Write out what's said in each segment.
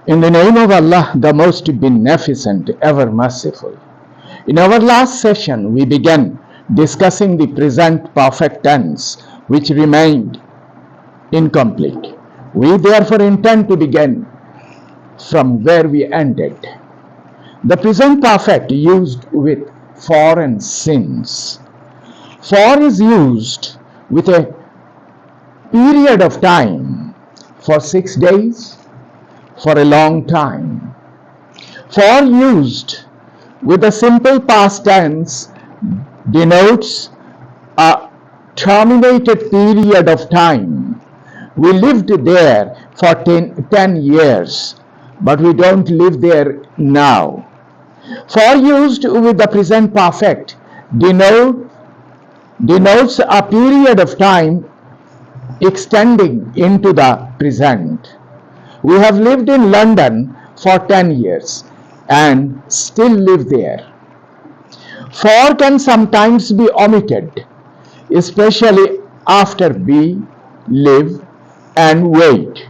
In the name of Allah, the most beneficent, ever merciful. In our last session, we began discussing the present perfect tense, which remained incomplete. We therefore intend to begin from where we ended. The present perfect used with for and since. For is used with a period of time for 6 days, for a long time. For used with the simple past tense denotes a terminated period of time. We lived there for 10 years, but we don't live there now. For used with the present perfect denotes a period of time extending into the present. We have lived in London for 10 years and still live there. For can sometimes be omitted, especially after be, live, and wait.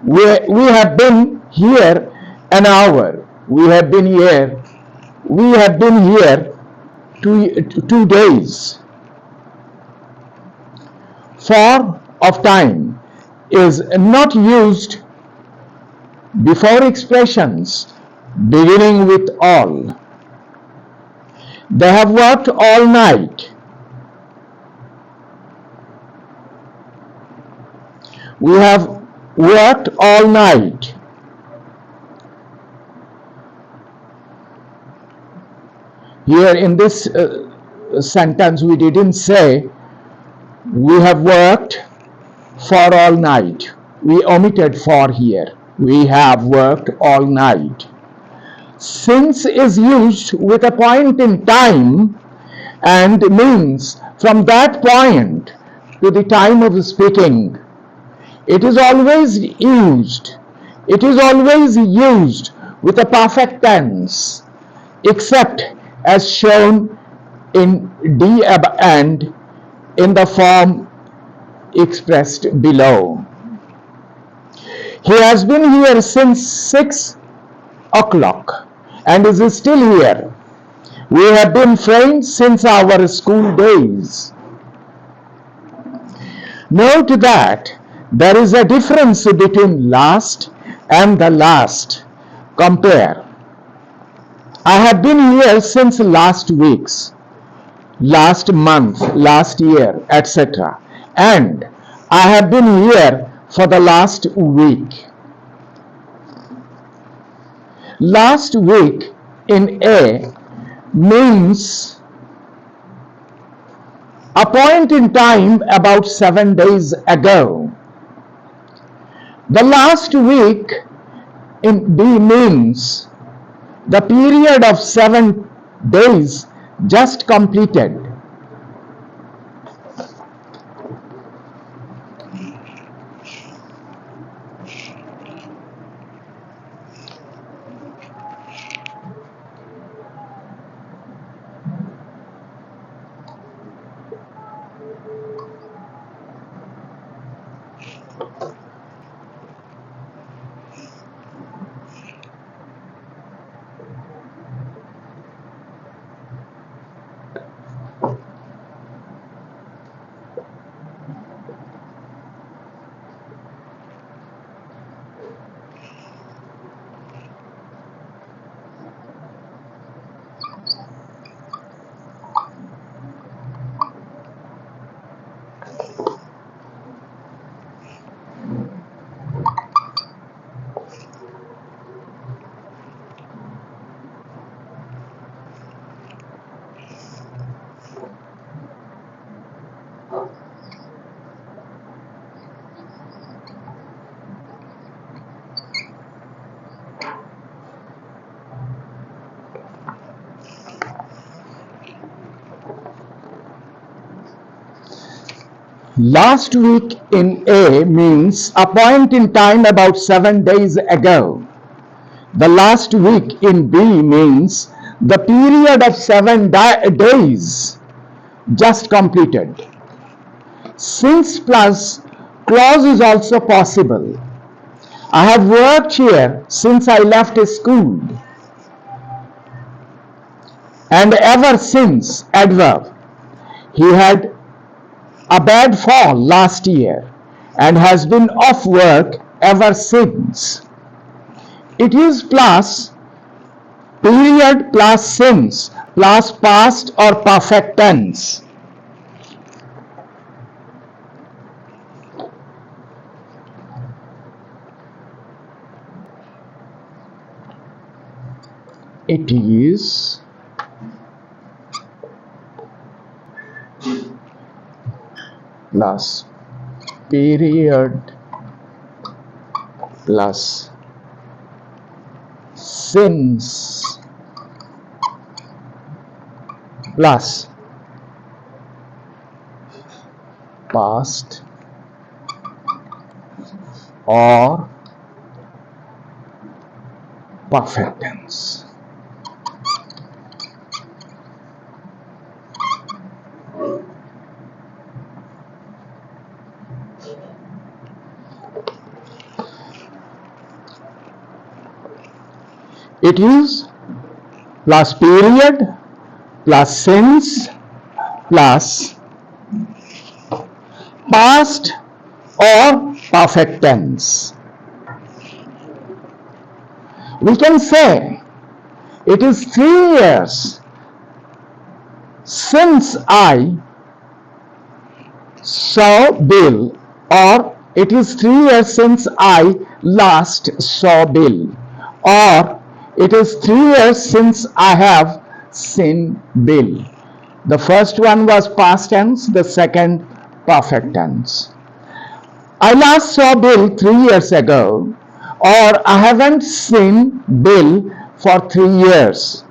We have been here an hour. We have been here 2 days. For of time is not used before expressions beginning with all. They have worked all night. We have worked all night. Here in this sentence, we didn't say we have worked for all night. We omitted for here. We have worked all night. Since is used with a point in time and means from that point to the time of speaking. It is always used with a perfect tense, except as shown in D and in the form expressed below. He has been here since 6 o'clock and is still here. We have been friends since our school days. Note that there is a difference between last and the last. Compare. I have been here since last week's, last month, last year, etc. And I have been here for the last week. Last week in A means a point in time about 7 days ago. The last week in B means the period of 7 days just completed. Last week in A means a point in time about 7 days ago. The last week in B means the period of 7 days just completed. Since plus clause is also possible. I have worked here since I left school. And ever since, adverb. He had a bad fall last year and has been off work ever since. It is plus period plus since plus past or perfect tense. It is plus period plus since plus past or perfect tense. It is plus period plus since plus past or perfect tense. We can say it is 3 years since I saw Bill, or it is 3 years since I last saw Bill, or it is 3 years since I have seen Bill. The first one was past tense, the second perfect tense. I last saw Bill 3 years ago, or I haven't seen Bill for 3 years.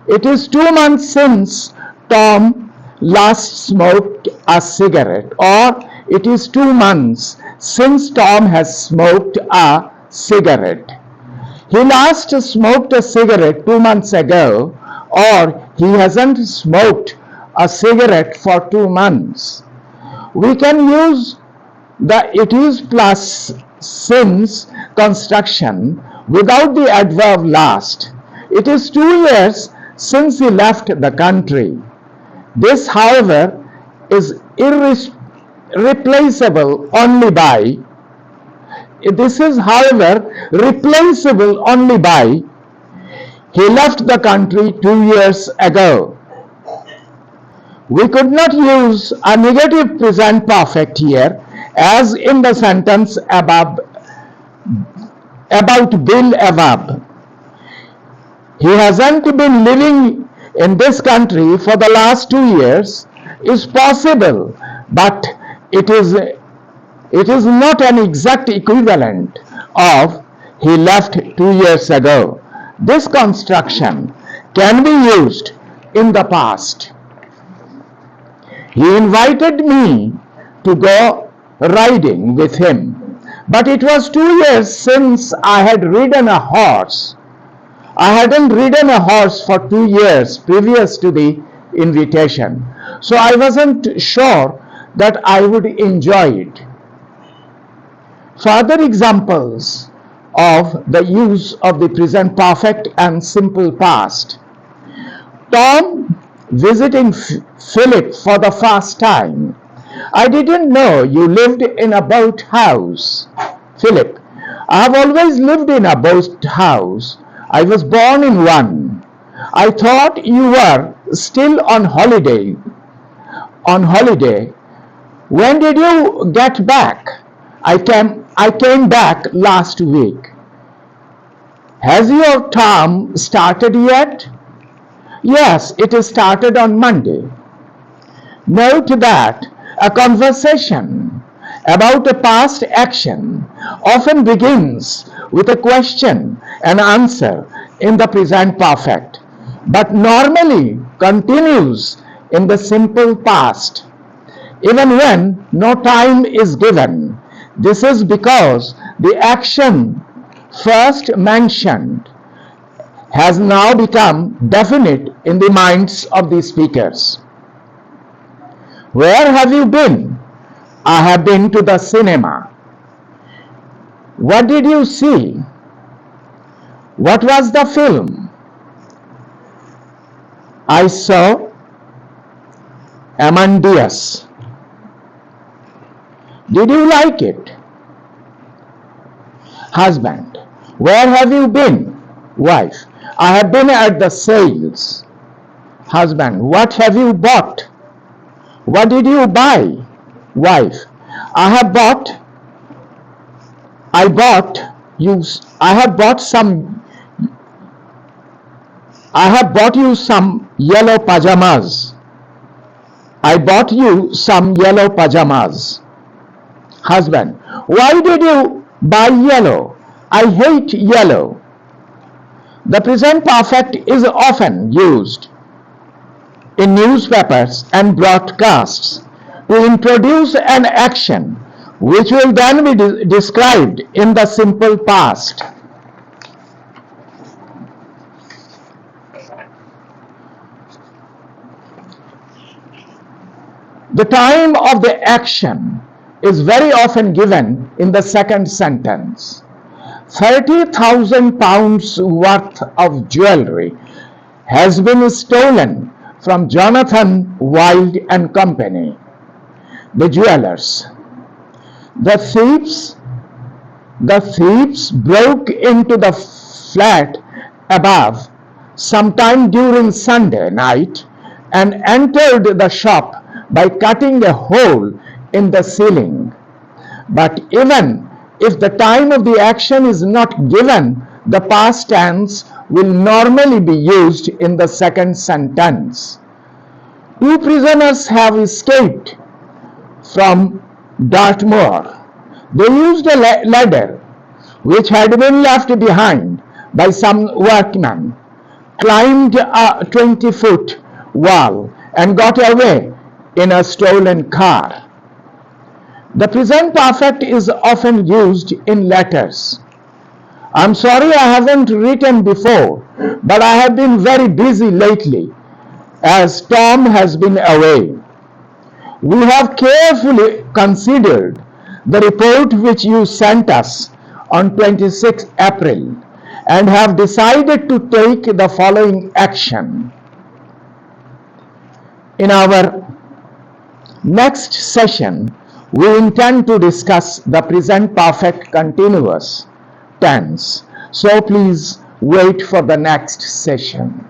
It is 2 months since Tom last smoked a cigarette, or it is 2 months since Tom has smoked a cigarette. He last smoked a cigarette 2 months ago, or he hasn't smoked a cigarette for 2 months. We can use the it is plus since construction without the adverb last. It is 2 years since he left the country. This, however, is replaceable only by he left the country 2 years ago. We could not use a negative present perfect here as in the sentence about Bill above. He hasn't been living in this country for the last 2 years is possible, but it is not an exact equivalent of he left 2 years ago. This construction can be used in the past. He invited me to go riding with him, but it was 2 years since I had ridden a horse. I hadn't ridden a horse for 2 years previous to the invitation, so I wasn't sure that I would enjoy it. Further examples of the use of the present perfect and simple past. Tom visiting Philip for the first time. I didn't know you lived in a boat house. Philip, I have always lived in a boat house. I was born in one. I thought you were still on holiday. When did you get back? I came back last week. Has your term started yet? Yes, it started on Monday. Note that a conversation about a past action often begins with a question and answer in the present perfect, but normally continues in the simple past, even when no time is given. This is because the action first mentioned has now become definite in the minds of the speakers. Where have you been? I have been to the cinema. What did you see? What was the film? I saw Amadeus. Did you like it? Husband. Where have you been? Wife. I have been at the sales. Husband. What have you bought? What did you buy? Wife. I have bought I bought you I have bought some I have bought you some yellow pajamas. I bought you some yellow pajamas. Husband. Why did you buy yellow? I hate yellow. The present perfect is often used in newspapers and broadcasts to introduce an action which will then be described in the simple past. The time of the action is very often given in the second sentence. 30,000 pounds worth of jewelry has been stolen from Jonathan Wild and Company, the jewelers. The thieves broke into the flat above sometime during Sunday night and entered the shop by cutting a hole in the ceiling. But even if the time of the action is not given, the past tense will normally be used in the second sentence. 2 prisoners have escaped from Dartmoor. They used a ladder which had been left behind by some workmen, climbed a 20-foot wall and got away in a stolen car. The present perfect is often used in letters. I'm sorry I haven't written before, but I have been very busy lately as Tom has been away. We have carefully considered the report which you sent us on 26 April and have decided to take the following action. In our next session, we intend to discuss the present perfect continuous tense. So please wait for the next session.